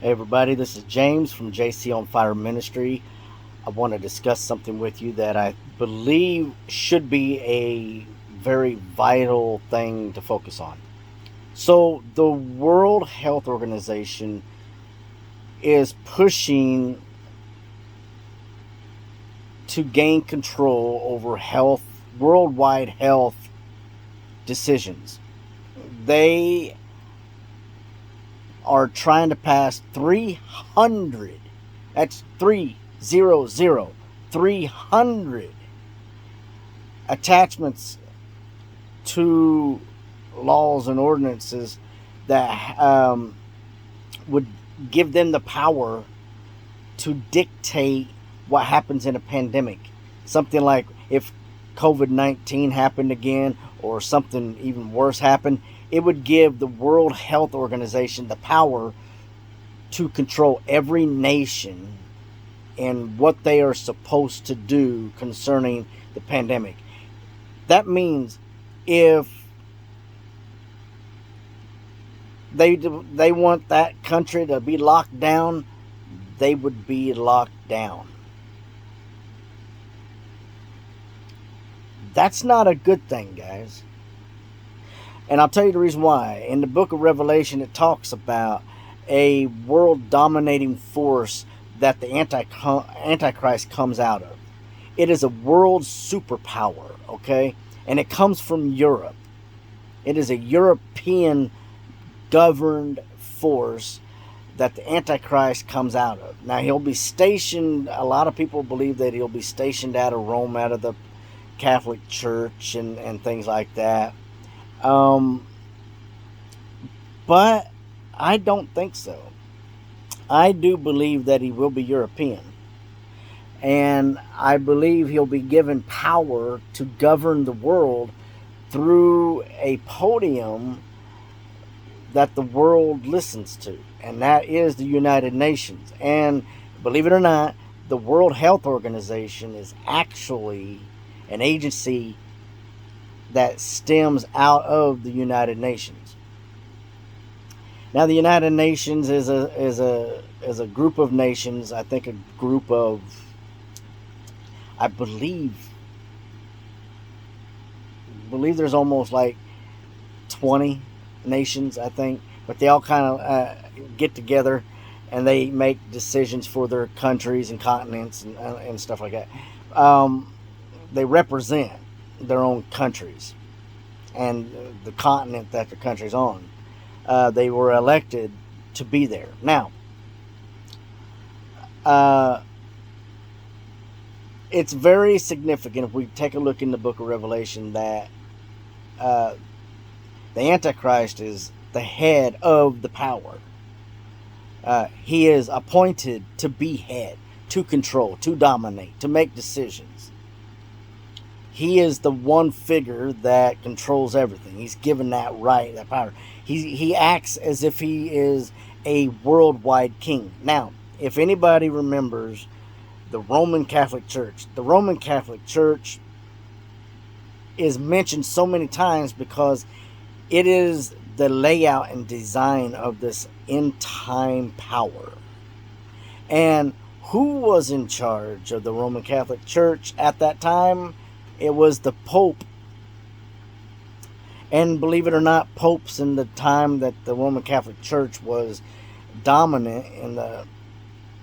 Hey everybody, this is James from JC on Fire Ministry. I want to discuss something with you that I believe should be a very vital thing to focus on. So, the World Health Organization is pushing to gain control over health, worldwide health decisions. They are trying to pass 300, that's 300, 300 attachments to laws and ordinances that would give them the power to dictate what happens in a pandemic. Something like if COVID-19 happened again or something even worse happened, it would give the World Health Organization the power to control every nation and what they are supposed to do concerning the pandemic. That means if they want that country to be locked down, they would be locked down. That's not a good thing, guys. And I'll tell you the reason why. In the book of Revelation, it talks about a world dominating force that the Antichrist comes out of. It is a world superpower, okay? And it comes from Europe. It is a European governed force that the Antichrist comes out of. Now, he'll be stationed, a lot of people believe that he'll be stationed out of Rome, out of the Catholic Church and things like that. But I don't think so. I do believe that he will be European. And I believe he'll be given power to govern the world through a podium that the world listens to, and that is the United Nations. And believe it or not, the World Health Organization is actually an agency that stems out of the United Nations. Now, the United Nations is a group of nations. I think a group of, I believe there's almost like 20 nations, I think, but they all kind of get together and they make decisions for their countries and continents and stuff like that. They represent their own countries and the continent that the country's on. They were elected to be there. Now, it's very significant if we take a look in the book of Revelation that the Antichrist is the head of the power. He is appointed to be head, to control, to dominate, to make decisions. He is the one figure that controls everything. He's given that right, that power. He acts as if he is a worldwide king. Now, if anybody remembers the Roman Catholic Church is mentioned so many times because it is the layout and design of this end time power. And who was in charge of the Roman Catholic Church at that time? It was the Pope. And believe it or not, popes in the time that the Roman Catholic Church was dominant in the,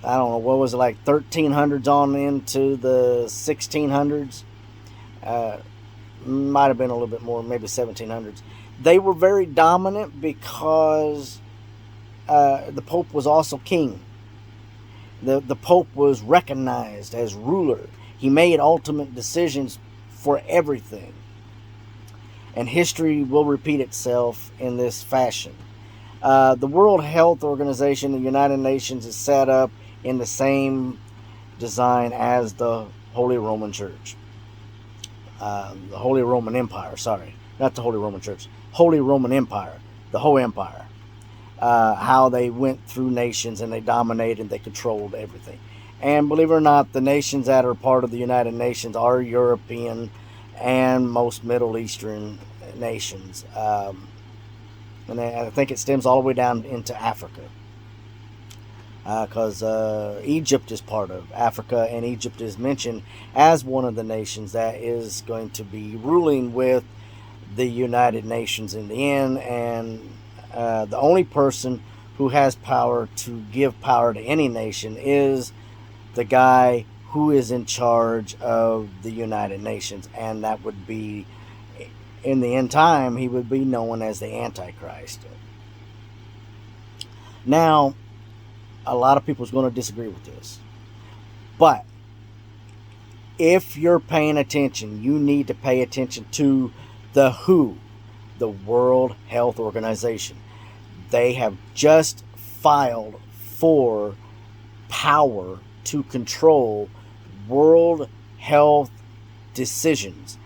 I don't know, what was it, like 1300s on into the 1600s? Might have been a little bit more, maybe 1700s. They were very dominant because the Pope was also king. The Pope was recognized as ruler. He made ultimate decisions for everything. And history will repeat itself in this fashion. The World Health Organization, the United Nations, is set up in the same design as the Holy Roman Church. The Holy Roman Empire, sorry. Not the Holy Roman Church. Holy Roman Empire. The whole empire. How they went through nations and they dominated and they controlled everything. And believe it or not, the nations that are part of the United Nations are European and most Middle Eastern nations. And I think it stems all the way down into Africa. because Egypt is part of Africa, and Egypt is mentioned as one of the nations that is going to be ruling with the United Nations in the end. And the only person who has power to give power to any nation is the guy who is in charge of the United Nations, and that would be, in the end time, he would be known as the Antichrist. Now, a lot of people is going to disagree with this, but if you're paying attention, you need to pay attention to the WHO, the World Health Organization. They have just filed for power to control world health decisions.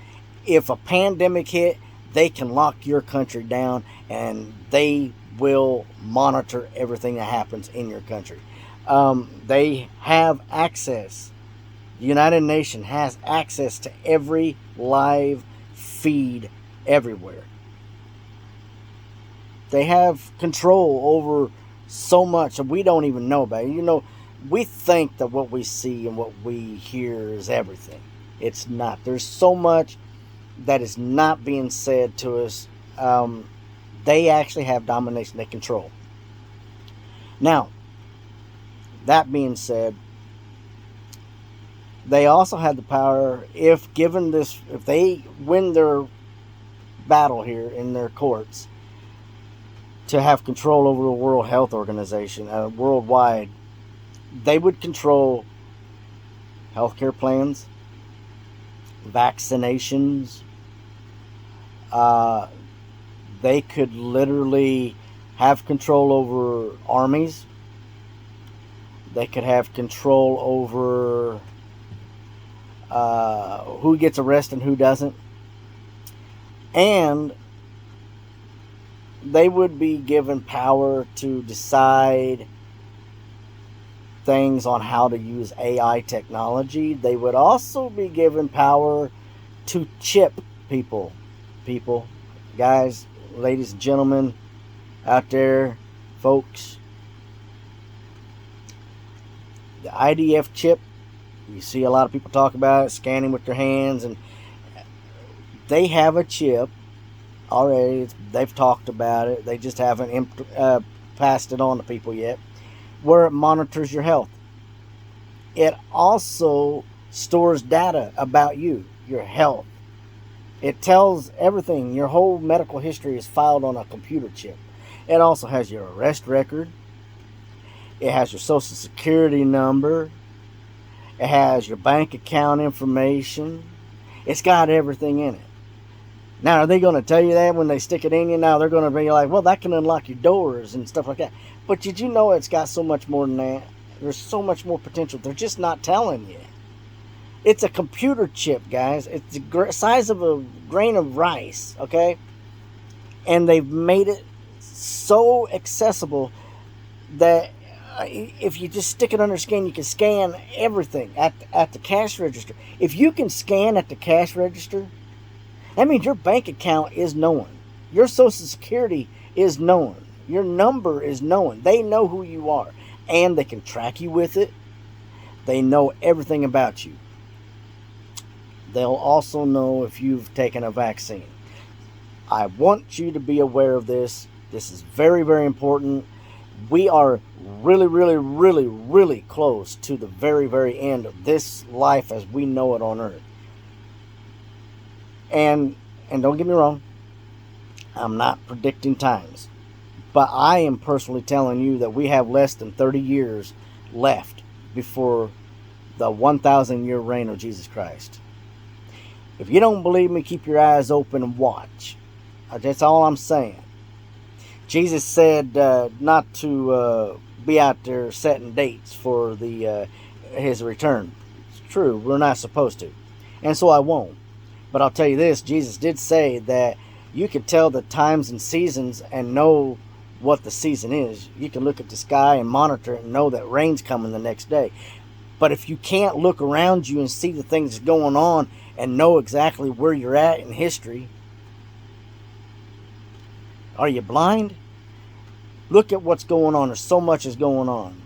If a pandemic hit, they can lock your country down, and they will monitor everything that happens in your country. They have access. The United Nations has access to every live feed everywhere. They have control over so much that we don't even know about it. You know, we think that what we see and what we hear is everything. It's not. There's so much that is not being said to us. They actually have domination. They control. Now, that being said, they also have the power, if given this, if they win their battle here in their courts, to have control over the World Health Organization worldwide. They would control healthcare plans, vaccinations. They could literally have control over armies. They could have control over who gets arrested and who doesn't. And they would be given power to decide things on how to use AI technology. They would also be given power to chip people. People, guys, ladies and gentlemen out there, folks. The IDF chip, you see a lot of people talk about it, scanning with their hands, and they have a chip already. They've talked about it. They just haven't passed it on to people yet, where it monitors your health. It also stores data about you, your health. It tells everything. Your whole medical history is filed on a computer chip. It also has your arrest record. It has your social security number. It has your bank account information. It's got everything in it. Now, are they going to tell you that when they stick it in you? Now, they're going to be like, well, that can unlock your doors and stuff like that. But did you know it's got so much more than that? There's so much more potential. They're just not telling you. It's a computer chip, guys. It's the size of a grain of rice, okay? And they've made it so accessible that if you just stick it under skin, you can scan everything at the cash register. If you can scan at the cash register, that means your bank account is known. Your social security is known. Your number is known. They know who you are. And they can track you with it. They know everything about you. They'll also know if you've taken a vaccine. I want you to be aware of this. This is very, very important. We are really, really, really, really close to the very, very end of this life as we know it on earth. And don't get me wrong, I'm not predicting times. But I am personally telling you that we have less than 30 years left before the 1,000-year reign of Jesus Christ. If you don't believe me, keep your eyes open and watch. That's all I'm saying. Jesus said not to be out there setting dates for his return. It's true, we're not supposed to. And so I won't. But I'll tell you this, Jesus did say that you could tell the times and seasons and know what the season is. You can look at the sky and monitor it and know that rain's coming the next day. But if you can't look around you and see the things that's going on and know exactly where you're at in history, are you blind? Look at what's going on. There's so much is going on.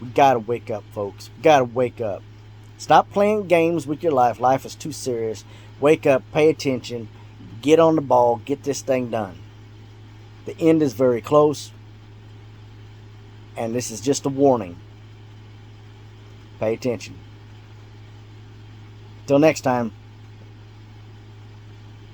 We got to wake up, folks. We got to wake up. Stop playing games with your life. Life is too serious. Wake up, pay attention, get on the ball, get this thing done. The end is very close, and this is just a warning. Pay attention. Till next time.